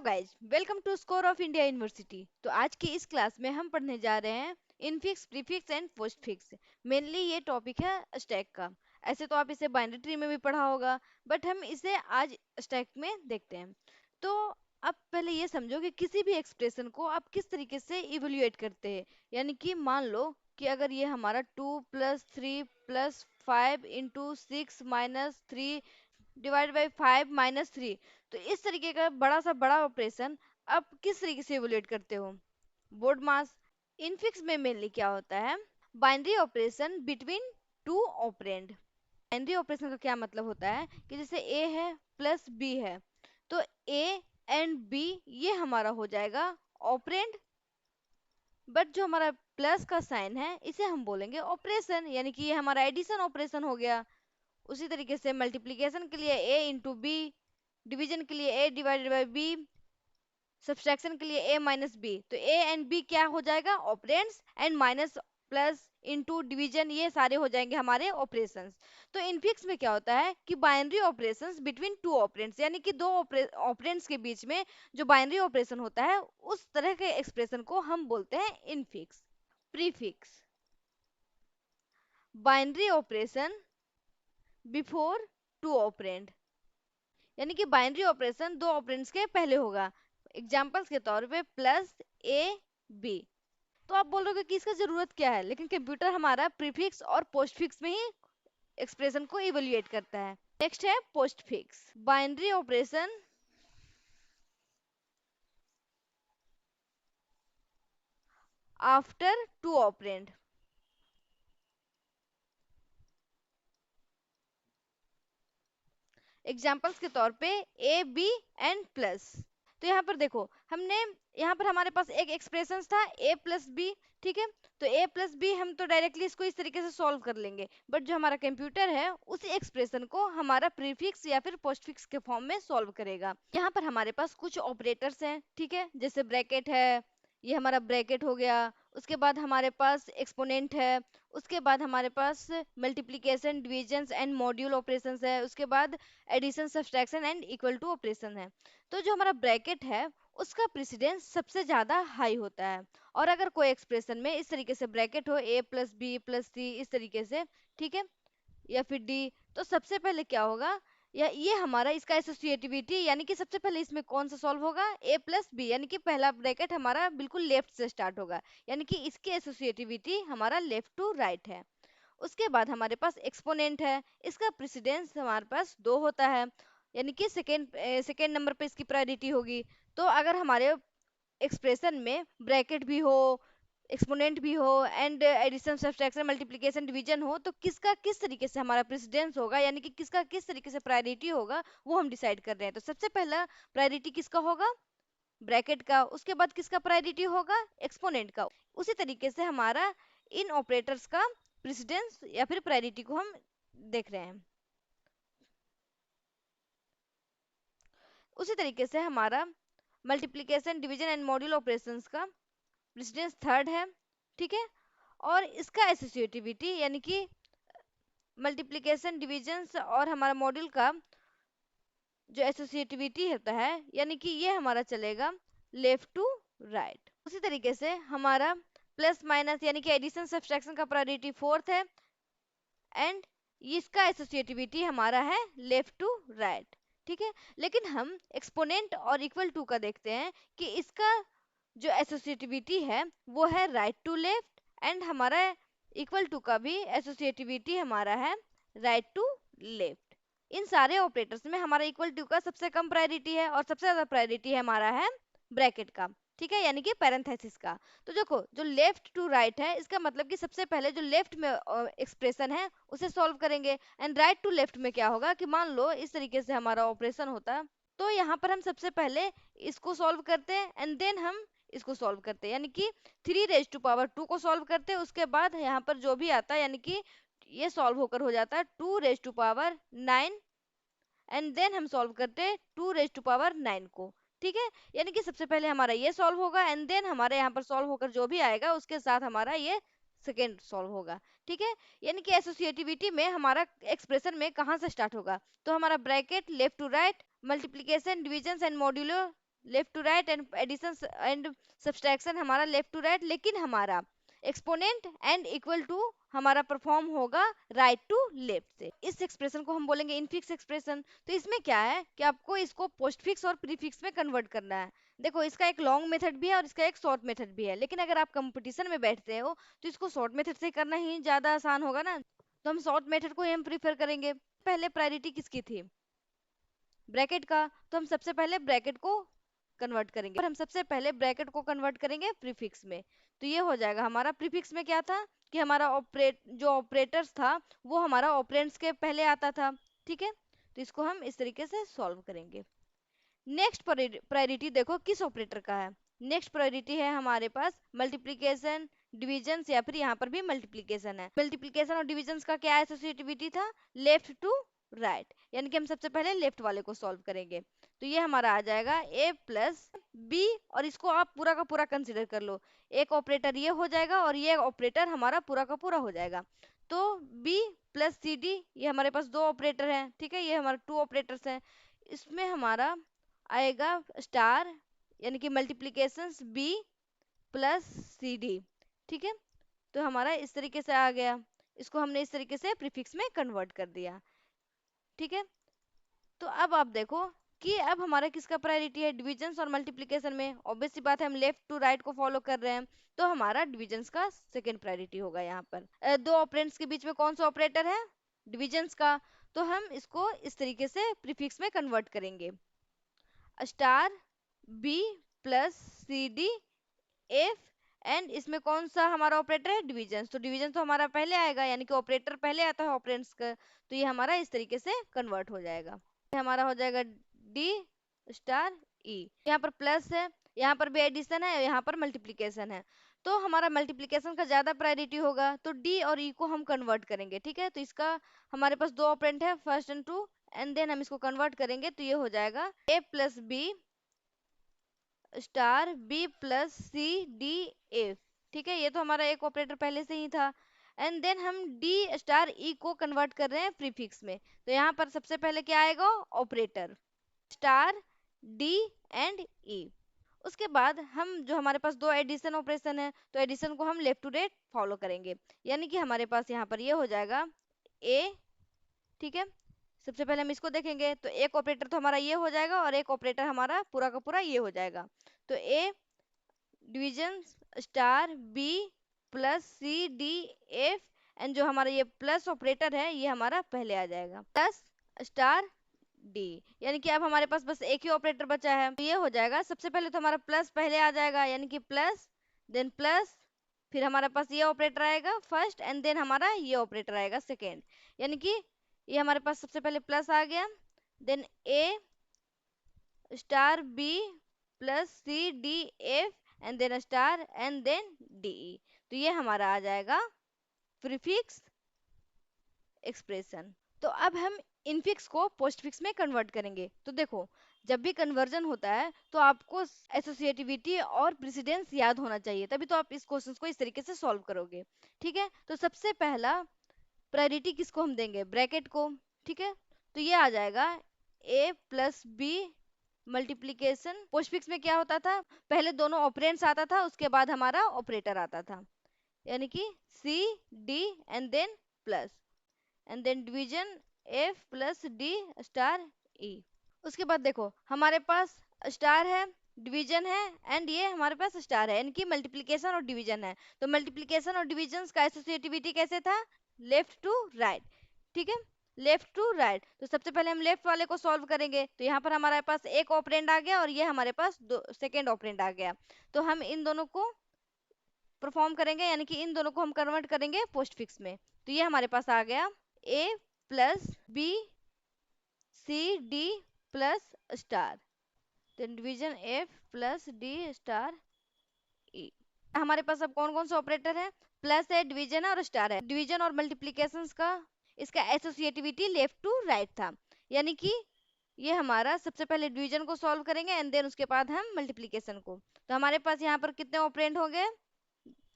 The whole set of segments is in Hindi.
Guys, welcome to Score of India University. तो आज की इस क्लास में हम पढ़ने जा रहे हैं infix, prefix and postfix. Mainly ये टॉपिक है स्टैक का। ऐसे तो आप इसे बाइनरी ट्री में भी पढ़ा होगा, बट हम इसे आज स्टैक में देखते हैं। तो आप पहले ये समझो कि किसी भी एक्सप्रेशन को आप किस तरीके से इवेल्युएट करते हैं। यानी कि मान लो कि अगर ये हमारा 2+3+5 इंटू 6 - 3 डिवाइड बाई 5 - 3, तो इस तरीके का बड़ा ऑपरेशन आप किस तरीके से इवेल्युएट करते हो? बोर्ड मास। इनफिक्स में मेनली क्या होता है? Binary operation between two operand. Binary operation का क्या मतलब होता है कि जैसे ए है प्लस बी है, तो ए एंड बी ये हमारा हो जाएगा ऑपरेंड, बट जो हमारा प्लस का साइन है इसे हम बोलेंगे ऑपरेशन, यानी कि ये हमारा एडिशन ऑपरेशन हो गया। उसी तरीके से मल्टीप्लिकेशन के लिए a इंटू बी, डिवीजन के लिए a divided by b, subtraction के लिए a माइनस बी। तो a एंड b क्या हो जाएगा? Operands, and minus plus into division ये सारे हो जाएंगे हमारे ऑपरेशंस। तो इनफिक्स में क्या होता है कि binary operations between two operands, यानी कि दो ऑपरेंड्स के बीच में जो बाइनरी ऑपरेशन होता है उस तरह के एक्सप्रेशन को हम बोलते हैं infix. Prefix, binary operation before two operand, यानी कि बाइनरी ऑपरेशन दो ऑपरेंड्स के पहले होगा। एग्जांपल्स के तौर पे प्लस ए बी। तो आप बोल रहे हो कि इसका जरूरत क्या है, लेकिन कंप्यूटर हमारा प्रीफिक्स और पोस्टफिक्स में ही एक्सप्रेशन को इवेल्युएट करता है। नेक्स्ट है postfix, binary operation after two operand. Examples के तौर पे ए बी एंड प्लस। तो यहाँ पर देखो, हमने यहाँ पर हमारे पास एक एक्सप्रेशन था a प्लस बी, ठीक है। तो a प्लस बी हम तो डायरेक्टली इसको इस तरीके से सॉल्व कर लेंगे, बट जो हमारा कंप्यूटर है उसी एक्सप्रेशन को हमारा प्रीफिक्स या फिर पोस्टफिक्स के फॉर्म में सॉल्व करेगा। यहाँ पर हमारे पास कुछ ऑपरेटर्स हैं, ठीक है, जैसे ब्रैकेट है, ये हमारा ब्रैकेट हो गया। उसके बाद हमारे पास एक्सपोनेंट है, उसके बाद हमारे पास multiplication, division and module operations है, उसके बाद addition, subtraction and equal to operation है। तो जो हमारा ब्रैकेट है उसका प्रेसिडेंस सबसे ज्यादा हाई होता है। और अगर कोई एक्सप्रेशन में इस तरीके से ब्रैकेट हो a प्लस बी प्लस सी इस तरीके से, ठीक है, या फिर d, तो सबसे पहले क्या होगा, या ये हमारा इसका एसोसिएटिविटी, यानी कि सबसे पहले इसमें कौन सा सॉल्व होगा? a प्लस बी, यानी कि पहला ब्रैकेट हमारा बिल्कुल लेफ्ट से स्टार्ट होगा, यानी कि इसकी एसोसिएटिविटी हमारा लेफ्ट टू राइट है। उसके बाद हमारे पास एक्सपोनेंट है, इसका प्रेसिडेंस हमारे पास 2 होता है, यानी कि सेकेंड नंबर पे इसकी प्रायोरिटी होगी। तो अगर हमारे एक्सप्रेशन में ब्रैकेट भी हो, एक्सपोनेंट भी हो, and addition, subtraction, multiplication, division हो, तो किसका किस तरीके से हमारा प्रेसिडेंस होगा, यानी कि किसका किस तरीके से प्रायोरिटी होगा, वो हम डिसाइड कर रहे हैं। तो सबसे पहला प्रायोरिटी किसका होगा? ब्रैकेट का। उसके बाद किसका प्रायोरिटी होगा? एक्सपोनेंट का। उसी तरीके से हमारा इन ऑपरेटर्स का प्रेसिडेंस या फिर प्रायोरिटी को हम देख रहे हैं। उसी तरीके से हमारा multiplication, division and module operations का प्रेसिडेंस थर्ड है, ठीक है। और इसका एसोसिएटिविटी, यानी कि मल्टीप्लिकेशन, डिवीजन और हमारा मॉड्यूल का जो एसोसिएटिविटी होता है, यानी कि ये हमारा चलेगा लेफ्ट टू राइट। उसी तरीके से हमारा प्लस माइनस, यानी कि एडिशन, सब्सट्रैक्शन का प्रायोरिटी फोर्थ है, एंड इसका एसोसिएटिविटी हमारा है लेफ्ट टू राइट, ठीक है। लेकिन हम एक्सपोनेंट और इक्वल टू का देखते हैं कि इसका जो एसोसिएटिविटी है वो है राइट टू लेफ्ट, एंड हमारा इक्वल टू का भी एसोसिएटिविटी हमारा है राइट टू लेफ्ट। इन सारे ऑपरेटर्स में हमारा इक्वल टू का सबसे कम प्रायोरिटी है, और सबसे ज्यादा प्रायोरिटी है हमारा है ब्रैकेट का, ठीक है, यानी कि पैरेंथेसिस का। तो देखो, जो लेफ्ट टू राइट है इसका मतलब कि सबसे पहले जो लेफ्ट में एक्सप्रेशन है उसे सॉल्व करेंगे, एंड राइट टू लेफ्ट में क्या होगा कि मान लो इस तरीके से हमारा ऑपरेशन होता है, तो यहाँ पर हम सबसे पहले इसको सॉल्व करते हैं, एंड देन हम इसको सॉल्व करते हैं, यानी कि 3 रेज टू पावर 2 को सॉल्व करते हैं। उसके बाद यहाँ पर जो भी आता है, यानी कि ये सॉल्व होकर हो जाता है 2 raise to power 9, and then हम सॉल्व करते हैं 2 रेज टू पावर 9 को, ठीक है। यानी कि सबसे पहले हमारा ये सॉल्व होगा, एंड देन हमारे यहाँ पर सॉल्व होकर जो भी आएगा उसके साथ हमारा ये सेकेंड सॉल्व होगा, ठीक है। यानी कि एसोसिएटिविटी में हमारा एक्सप्रेशन में कहाँ से स्टार्ट होगा, तो हमारा bracket left to right, multiplication, division and modulo left to right, and addition and subtraction हमारा लेफ्ट टू राइट, लेकिन हमारा एक्सपोनेंट एंड इक्वल टू हमारा परफॉर्म होगा राइट टू लेफ्ट से। इस एक्सप्रेशन को हम बोलेंगे इनफिक्स एक्सप्रेशन। तो इसमें क्या है कि आपको इसको पोस्टफिक्स और प्रीफिक्स में कन्वर्ट करना है। देखो इसका एक लॉन्ग मेथड भी है और इसका एक शॉर्ट मेथड भी है, लेकिन अगर आप कंपटीशन में बैठते हो तो इसको शॉर्ट मेथड से करना ही ज्यादा आसान होगा ना, तो हम शॉर्ट मेथड को ही हम प्रीफर करेंगे। पहले प्रायोरिटी किसकी थी, ब्रैकेट का, तो हम सबसे पहले ब्रैकेट को कन्वर्ट करेंगे, और हम सबसे पहले ब्रैकेट को कन्वर्ट करेंगे प्रीफिक्स में। तो ये हो जाएगा हमारा प्रीफिक्स में क्या था कि हमारा जो ऑपरेटर्स था वो हमारा ऑपरेंड्स के पहले आता था, ठीक है। तो इसको हम इस तरीके से सॉल्व करेंगे। नेक्स्ट प्रायोरिटी देखो किस ऑपरेटर का है। नेक्स्ट प्रायोरिटी है हमारे पास मल्टीप्लिकेशन, डिविजन, या फिर यहाँ पर भी मल्टीप्लिकेशन है। मल्टीप्लिकेशन और डिविजन का क्या एसोसिएटिविटी था, लेफ्ट टू राइट, यानी कि हम सबसे पहले लेफ्ट वाले को सॉल्व करेंगे। तो ये हमारा आ जाएगा a प्लस बी, और इसको आप पूरा का पूरा कंसिडर कर लो, एक ऑपरेटर ये हो जाएगा और ये ऑपरेटर हमारा पूरा का पूरा हो जाएगा। तो b प्लस सी डी, ये हमारे पास दो ऑपरेटर हैं, ठीक है, ये हमारे टू ऑपरेटर्स हैं। इसमें हमारा आएगा स्टार, यानी कि multiplication b plus c d, ठीक है। तो हमारा इस तरीके से आ गया, इसको हमने इस तरीके से प्रीफिक्स में कन्वर्ट कर दिया, ठीक है। तो अब आप देखो कि अब हमारा किसका प्रायोरिटी है, डिविजन और मल्टीप्लिकेशन में। ऑब्वियस सी बात है, हम लेफ्ट टू राइट को फॉलो कर रहे हैं, तो हमारा डिविजन का सेकंड प्रायोरिटी होगा। यहाँ पर दो ऑपरेंड्स के बीच में कौन सा ऑपरेटर है, डिविजन का, तो हम इसको इस तरीके से प्रीफिक्स में कन्वर्ट करेंगे, star b plus c d f, and इसमें कौन सा हमारा ऑपरेटर है, डिवीजन। तो डिवीजन तो हमारा पहले आएगा, यानी कि ऑपरेटर पहले आता है ऑपरेंड्स का, तो ये हमारा इस तरीके से कन्वर्ट हो जाएगा। ये हमारा हो जाएगा डी स्टार ई, यहाँ पर प्लस है, यहाँ पर भी एडिशन है, यहाँ पर मल्टीप्लीकेशन है। तो हमारा मल्टीप्लीकेशन का ज्यादा प्रायोरिटी होगा, तो डी और ई को हम कन्वर्ट करेंगे, ठीक है। तो इसका हमारे पास दो ऑपरेंड है, first and two, and then हम इसको कन्वर्ट करेंगे, तो ये हो जाएगा a plus b star b plus c d f, ठीक है। ये तो हमारा एक ऑपरेटर पहले से ही था, एंड देन हम डी स्टार ई को कन्वर्ट कर रहे हैं प्रीफिक्स में। तो यहाँ पर सबसे पहले क्या आएगा, ऑपरेटर स्टार डी एंड ई। उसके बाद हम जो हमारे पास दो एडिशन ऑपरेशन है, तो एडिशन को हम लेफ्ट टू राइट फॉलो करेंगे, यानी कि हमारे पास यहाँ पर ये हो जाएगा ए, ठीक है। सबसे पहले हम इसको देखेंगे, तो एक ऑपरेटर तो हमारा ये हो जाएगा और एक ऑपरेटर हमारा पूरा का पूरा ये हो जाएगा। तो a division star b plus c d f, and जो हमारा ये प्लस ऑपरेटर है ये हमारा पहले आ जाएगा, प्लस स्टार डी, यानी कि अब हमारे पास बस एक ही ऑपरेटर बचा है, तो ये हो जाएगा। सबसे पहले तो हमारा प्लस पहले आ जाएगा, यानी कि प्लस, देन प्लस, फिर हमारे पास ये ऑपरेटर आएगा फर्स्ट, एंड देन हमारा ये ऑपरेटर आएगा सेकेंड, यानी कि ये हमारे पास सबसे पहले प्लस आ गया, then a star b plus c d f, and then star, and then d. तो ये हमारा आ जाएगा प्रीफिक्स एक्सप्रेशन। तो अब हम इनफिक्स को पोस्टफिक्स में कन्वर्ट करेंगे। तो देखो जब भी कन्वर्जन होता है तो आपको एसोसिएटिविटी और प्रेसिडेंस याद होना चाहिए, तभी तो आप इस क्वेश्चन को इस तरीके से सॉल्व करोगे, ठीक है। तो सबसे पहला प्रायोरिटी किसको हम देंगे, ब्रैकेट को, ठीक है। तो ये आ जाएगा a plus b multiplication. Postfix में क्या होता था, पहले दोनों ऑपरेंड्स आता था, उसके बाद हमारा ऑपरेटर आता था, यानी कि c d and then plus, and then division f plus d star e. उसके बाद देखो हमारे पास स्टार है, डिवीजन है, एंड ये हमारे पास स्टार है, इनकी मल्टीप्लिकेशन और डिवीजन है। तो मल्टीप्लिकेशन और डिवीजन का एसोसिएटिविटी कैसे था, लेफ्ट टू राइट, ठीक है, लेफ्ट टू राइट। तो सबसे पहले हम लेफ्ट वाले को सॉल्व करेंगे, तो यहाँ पर हमारे पास एक ऑपरेंड आ गया और ये हमारे पास दो सेकेंड ऑपरेंड आ गया। तो हम इन दोनों को परफॉर्म करेंगे, यानी कि इन दोनों को हम कन्वर्ट करेंगे पोस्टफिक्स में। तो ये हमारे पास आ गया a plus b c d plus star, then division f plus d star e. हमारे पास अब कौन कौन सा ऑपरेटर है, प्लस है, डिवीजन है और स्टार है। डिवीजन और मल्टीप्लिकेशन का इसका एसोसिएटिविटी लेफ्ट टू राइट था, यानी कि ये हमारा सबसे पहले डिवीजन को सॉल्व करेंगे एंड देन उसके बाद हम मल्टीप्लिकेशन को। तो हमारे पास यहाँ पर कितने ऑपरेंड हो गए,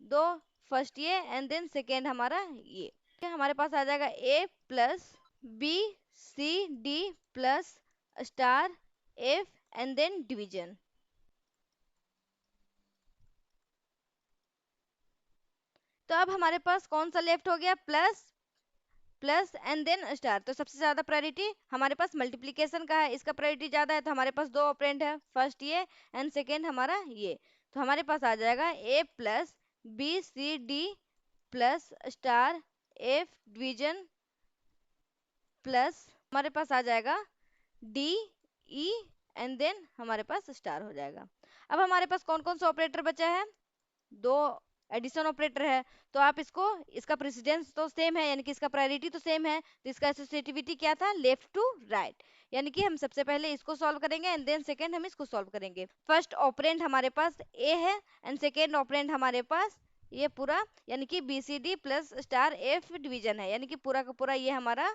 दो, फर्स्ट ये एंड देन सेकेंड हमारा ये। हमारे पास आ जाएगा a plus b c d plus star f, and then division. तो अब हमारे पास कौन सा लेफ्ट हो गया, plus plus and then star. तो सबसे ज्यादा प्रायोरिटी हमारे पास मल्टीप्लिकेशन का है, इसका प्रायोरिटी ज्यादा है, तो हमारे पास दो ऑपरेंड है, फर्स्ट ये एंड सेकेंड हमारा ये। तो हमारे पास आ जाएगा a plus b c d plus star f division plus हमारे पास आ जाएगा डी ई एंड देन हमारे पास स्टार हो जाएगा। अब हमारे पास कौन कौन सा ऑपरेटर बचा है, दो एडिशन ऑपरेटर है। तो आप इसको, इसका प्रेसिडेंस तो सेम है, यानी कि इसका प्रायोरिटी तो सेम है, तो इसका एसोसिएटिविटी क्या था, लेफ्ट टू राइट। यानी कि हम सबसे पहले इसको सॉल्व करेंगे एंड देन सेकंड हम इसको सॉल्व करेंगे। फर्स्ट ऑपरेंड हमारे पास ए है एंड सेकंड ऑपरेंड हमारे पास ये पूरा, यानी कि b c d plus star f division है, यानी कि पूरा का पूरा ये हमारा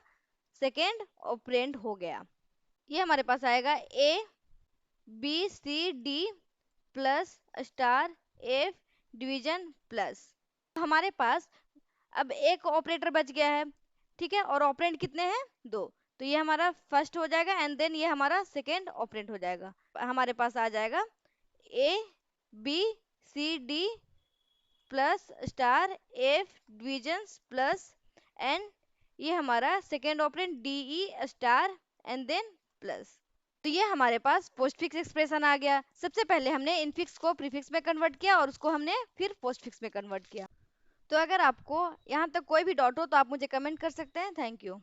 सेकेंड ऑपरेंड हो गया। ये हमारे पास आएगा a b c d plus star f division plus. हमारे पास अब एक ऑपरेटर बच गया है, ठीक है, और ऑपरेंड कितने हैं, दो। तो ये हमारा फर्स्ट हो जाएगा एंड देन ये हमारा सेकेंड ऑपरेंड हो जाएगा। हमारे पास आ जाएगा a b c d plus star f divisions plus and ये हमारा second operand d e star and then plus. तो ये हमारे पास पोस्टफिक्स एक्सप्रेशन आ गया। सबसे पहले हमने इनफिक्स को प्रीफिक्स में कन्वर्ट किया और उसको हमने फिर पोस्टफिक्स में कन्वर्ट किया। तो अगर आपको यहाँ तक कोई भी डाउट हो तो आप मुझे कमेंट कर सकते हैं। Thank you.